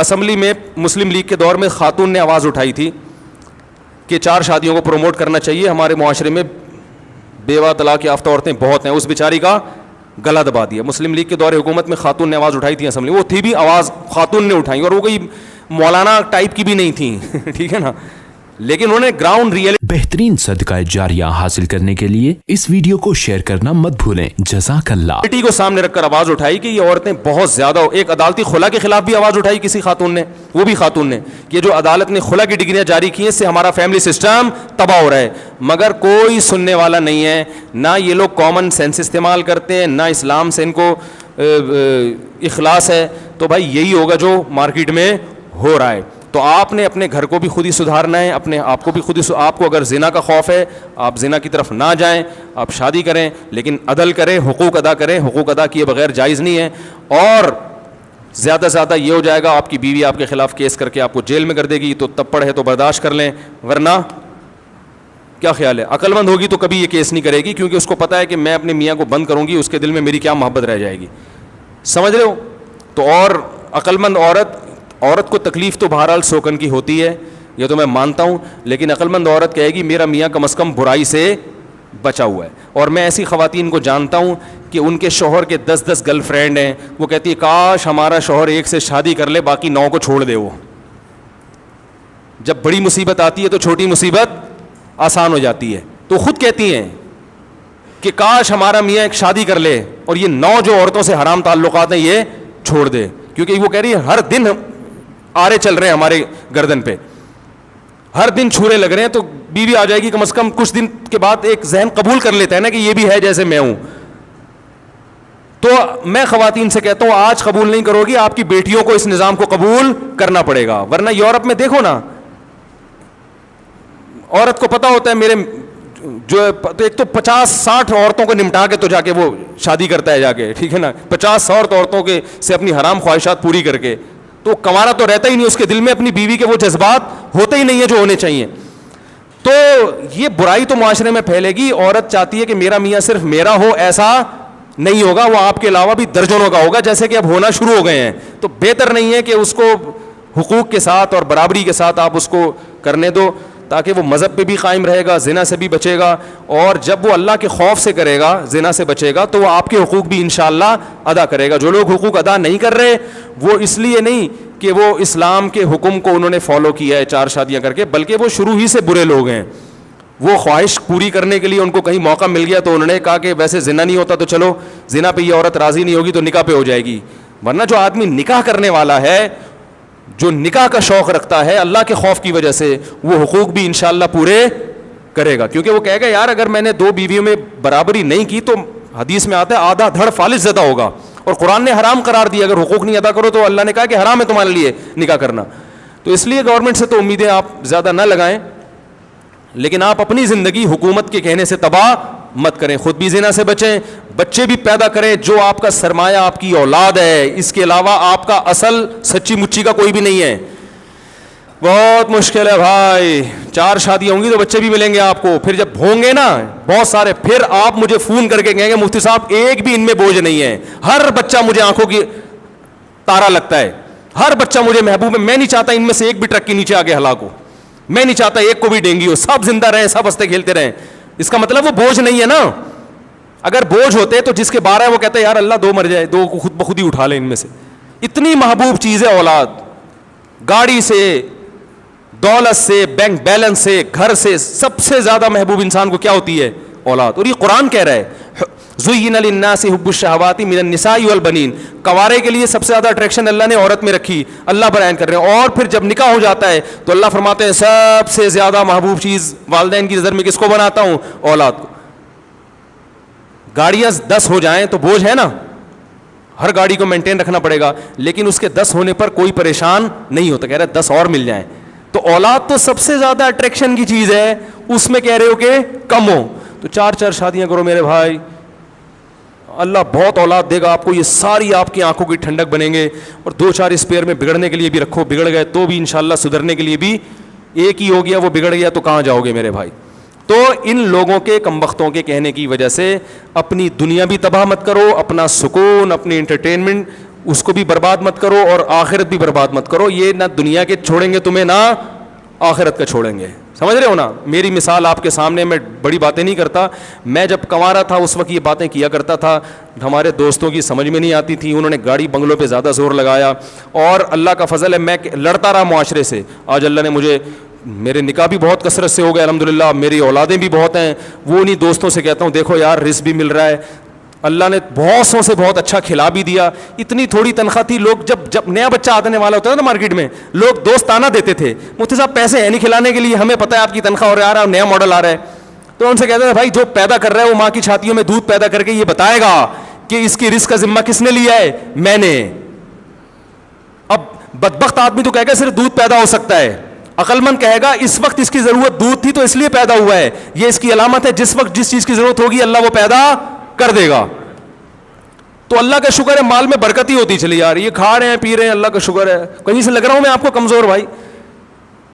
Assembly میں مسلم league کے دور میں خاتون نے آواز اٹھائی تھی کہ 4 شادیوں کو پروموٹ کرنا چاہیے, ہمارے معاشرے میں بیوہ طلاق یافتہ عورتیں بہت ہیں. اس بیچاری کا گلا دبا دیا. مسلم لیگ کے دور حکومت میں خاتون نے آواز اٹھائی تھی اسمبلی, وہ تھی بھی آواز خاتون نے اٹھائی, اور وہ کوئی مولانا ٹائپ کی بھی نہیں تھیں ٹھیک ہے نا, لیکن انہوں نے گراؤنڈ ریئل. بہترین صدقہ جاریہ حاصل کرنے کے لیے اس ویڈیو کو شیئر کرنا مت بھولیں. جزاک اللہ. بیٹی کو سامنے رکھ کر آواز اٹھائی کہ یہ عورتیں بہت زیادہ, ایک عدالتی خلا کے خلاف بھی آواز اٹھائی کسی خاتون نے, وہ بھی خاتون نے, کہ جو عدالت نے خلا کی ڈگریاں جاری کی ہیں اس سے ہمارا فیملی سسٹم تباہ ہو رہا ہے. مگر کوئی سننے والا نہیں ہے, نہ یہ لوگ کامن سینس استعمال کرتے ہیں, نہ اسلام سے ان کو اخلاص ہے. تو بھائی یہی ہوگا جو مارکیٹ میں ہو رہا ہے. تو آپ نے اپنے گھر کو بھی خود ہی سدھارنا ہے, اپنے آپ کو بھی خود ہی. آپ کو اگر زنا کا خوف ہے آپ زنا کی طرف نہ جائیں, آپ شادی کریں لیکن عدل کریں, حقوق ادا کریں. حقوق ادا کیے بغیر جائز نہیں ہے. اور زیادہ سے زیادہ یہ ہو جائے گا آپ کی بیوی آپ کے خلاف کیس کر کے آپ کو جیل میں کر دے گی, تو تپڑ ہے تو برداشت کر لیں, ورنہ کیا خیال ہے, عقل مند ہوگی تو کبھی یہ کیس نہیں کرے گی, کیونکہ اس کو پتہ ہے کہ میں اپنے میاں کو بند کروں گی, اس کے دل میں میری کیا محبت رہ جائے گی. سمجھ رہے ہو؟ تو اور عقل مند عورت کو تکلیف تو بہرحال سوکن کی ہوتی ہے, یہ تو میں مانتا ہوں, لیکن عقل مند عورت کہے گی میرا میاں کم از کم برائی سے بچا ہوا ہے. اور میں ایسی خواتین کو جانتا ہوں کہ ان کے شوہر کے 10 گرل فرینڈ ہیں, وہ کہتی ہے کاش ہمارا شوہر ایک سے شادی کر لے باقی 9 کو چھوڑ دے. وہ جب بڑی مصیبت آتی ہے تو چھوٹی مصیبت آسان ہو جاتی ہے, تو خود کہتی ہیں کہ کاش ہمارا میاں ایک شادی کر لے اور یہ 9 جو عورتوں سے حرام تعلقات ہیں یہ چھوڑ دے, کیونکہ وہ کہہ رہی ہے ہر دن آرے چل رہے ہیں ہمارے گردن پہ, ہر دن چھورے لگ رہے ہیں. تو بیوی آ جائے گی کم از کم کچھ دن کے بعد ایک ذہن قبول کر لیتا ہے نا کہ یہ بھی ہے جیسے میں ہوں. تو میں خواتین سے کہتا ہوں آج قبول نہیں کرو گی, آپ کی بیٹیوں کو اس نظام کو قبول کرنا پڑے گا. ورنہ یورپ میں دیکھو نا, عورت کو پتا ہوتا ہے میرے جو ایک تو 50-60 عورتوں کو نمٹا کے تو جا کے وہ شادی کرتا ہے جا کے, ٹھیک ہے نا, 50-60 عورتوں کے سے اپنی حرام خواہشات پوری کر کے, تو کنوارا تو رہتا ہی نہیں, اس کے دل میں اپنی بیوی کے وہ جذبات ہوتے ہی نہیں ہیں جو ہونے چاہیے. تو یہ برائی تو معاشرے میں پھیلے گی. عورت چاہتی ہے کہ میرا میاں صرف میرا ہو, ایسا نہیں ہوگا, وہ آپ کے علاوہ بھی درجنوں کا ہوگا, جیسے کہ اب ہونا شروع ہو گئے ہیں. تو بہتر نہیں ہے کہ اس کو حقوق کے ساتھ اور برابری کے ساتھ آپ اس کو کرنے دو, تاکہ وہ مذہب پہ بھی قائم رہے گا, زنا سے بھی بچے گا, اور جب وہ اللہ کے خوف سے کرے گا, زنا سے بچے گا, تو وہ آپ کے حقوق بھی انشاءاللہ ادا کرے گا. جو لوگ حقوق ادا نہیں کر رہے وہ اس لیے نہیں کہ وہ اسلام کے حکم کو انہوں نے فالو کیا ہے 4 شادیاں کر کے, بلکہ وہ شروع ہی سے برے لوگ ہیں. وہ خواہش پوری کرنے کے لیے ان کو کہیں موقع مل گیا تو انہوں نے کہا کہ ویسے زنا نہیں ہوتا تو چلو زنا پہ یہ عورت راضی نہیں ہوگی تو نکاح پہ ہو جائے گی. ورنہ جو آدمی نکاح کرنے والا ہے, جو نکاح کا شوق رکھتا ہے اللہ کے خوف کی وجہ سے, وہ حقوق بھی انشاءاللہ پورے کرے گا. کیونکہ وہ کہے گا یار اگر میں نے 2 بیویوں میں برابری نہیں کی تو حدیث میں آتا ہے آدھا دھڑ فالج زدہ ہوگا, اور قرآن نے حرام قرار دیا اگر حقوق نہیں ادا کرو تو اللہ نے کہا کہ حرام ہے تمہارے لیے نکاح کرنا. تو اس لیے گورنمنٹ سے تو امیدیں آپ زیادہ نہ لگائیں, لیکن آپ اپنی زندگی حکومت کے کہنے سے تباہ مت کریں. خود بھی زنا سے بچیں, بچے بھی پیدا کریں. جو آپ کا سرمایہ آپ کی اولاد ہے, اس کے علاوہ آپ کا اصل سچی مچی کا کوئی بھی نہیں ہے. بہت مشکل ہے بھائی, 4 شادیاں ہوں گی تو بچے بھی ملیں گے آپ کو, پھر جب ہوں گے نا بہت سارے, پھر آپ مجھے فون کر کے کہیں گے مفتی صاحب ایک بھی ان میں بوجھ نہیں ہے, ہر بچہ مجھے آنکھوں کی تارا لگتا ہے, ہر بچہ مجھے محبوب ہے. میں نہیں چاہتا ان میں سے ایک بھی ٹرک کے نیچے آگے ہلاک ہو, میں نہیں چاہتا ایک کو بھی ڈینگی ہو, سب زندہ رہیں, سب ہنستے کھیلتے رہیں. اس کا مطلب وہ بوجھ نہیں ہے نا. اگر بوجھ ہوتے تو جس کے 12 ہے وہ کہتا ہے یار اللہ 2 مر جائے, 2 کو خود بخود ہی اٹھا لیں. ان میں سے اتنی محبوب چیز ہے اولاد, گاڑی سے, دولت سے, بینک بیلنس سے, گھر سے, سب سے زیادہ محبوب انسان کو کیا ہوتی ہے؟ اولاد. اور یہ قرآن کہہ رہا ہے زُيِّنَ لِلنَّاسِ حُبُّ الشَّهَوَاتِ مِنَ النِّسَاءِ وَالْبَنِينَ. کنوارے کے لیے سب سے زیادہ اٹریکشن اللہ نے عورت میں رکھی, اللہ بیان کر رہے ہیں. اور پھر جب نکاح ہو جاتا ہے تو اللہ فرماتے ہیں سب سے زیادہ محبوب چیز والدین کی نظر میں کس کو بناتا ہوں؟ اولاد کو. گاڑیاں 10 ہو جائیں تو بوجھ ہے نا, ہر گاڑی کو مینٹین رکھنا پڑے گا, لیکن اس کے 10 ہونے پر کوئی پریشان نہیں ہوتا, کہہ رہے 10 اور مل جائیں. تو اولاد تو سب سے زیادہ اٹریکشن کی چیز ہے, اس میں کہہ رہے ہو کہ کم ہو. تو 4 شادیاں کرو میرے بھائی, اللہ بہت اولاد دے گا آپ کو, یہ ساری آپ کی آنکھوں کی ٹھنڈک بنیں گے. اور 2-4 اسپیئر میں بگڑنے کے لیے بھی رکھو, بگڑ گئے تو بھی انشاءاللہ سدھرنے کے لیے بھی, ایک ہی ہو گیا وہ بگڑ گیا تو کہاں جاؤ گے میرے بھائی. تو ان لوگوں کے کمبختوں کے کہنے کی وجہ سے اپنی دنیا بھی تباہ مت کرو, اپنا سکون, اپنی انٹرٹینمنٹ اس کو بھی برباد مت کرو اور آخرت بھی برباد مت کرو. یہ نہ دنیا کے چھوڑیں گے تمہیں نہ آخرت کا چھوڑیں گے. سمجھ رہے ہو نا؟ میری مثال آپ کے سامنے, میں بڑی باتیں نہیں کرتا. میں جب کنوارا تھا اس وقت یہ باتیں کیا کرتا تھا, ہمارے دوستوں کی سمجھ میں نہیں آتی تھی, انہوں نے گاڑی بنگلوں پہ زیادہ زور لگایا, اور اللہ کا فضل ہے میں لڑتا رہا معاشرے سے. آج اللہ نے مجھے, میرے نکاح بھی بہت کثرت سے ہو گئے الحمدللہ, میری اولادیں بھی بہت ہیں. وہ انہیں دوستوں سے کہتا ہوں دیکھو یار رزق بھی مل رہا ہے, اللہ نے بہت سو سے بہت اچھا کھلا بھی دیا. اتنی تھوڑی تنخواہ تھی, لوگ جب نیا بچہ آنے والا ہوتا ہے نا مارکیٹ میں, لوگ دوست تانا دیتے تھے, مفتی صاحب پیسے ہیں نہیں کھلانے کے لیے, ہمیں پتہ ہے آپ کی تنخواہ اور آ رہا ہے, نیا ماڈل آ رہا ہے. تو ان سے کہتے ہیں بھائی جو پیدا کر رہا ہے وہ ماں کی چھاتیوں میں دودھ پیدا کر کے یہ بتائے گا کہ اس کی رزق کا ذمہ کس نے لیا ہے, میں نے. اب بدبخت آدمی تو کہے گا صرف دودھ پیدا ہو سکتا ہے, عقل مند کہے گا اس وقت اس کی ضرورت دودھ تھی تو اس لیے پیدا ہوا ہے, یہ اس کی علامت ہے جس وقت جس چیز کی ضرورت ہوگی اللہ وہ پیدا کر دے گا. تو اللہ کا شکر ہے مال میں برکت ہی ہوتی چلی جا رہی ہے, کھا رہے ہیں پی رہے ہیں, اللہ کا شکر ہے. کہیں سے لگ رہا ہوں میں آپ کو کمزور بھائی؟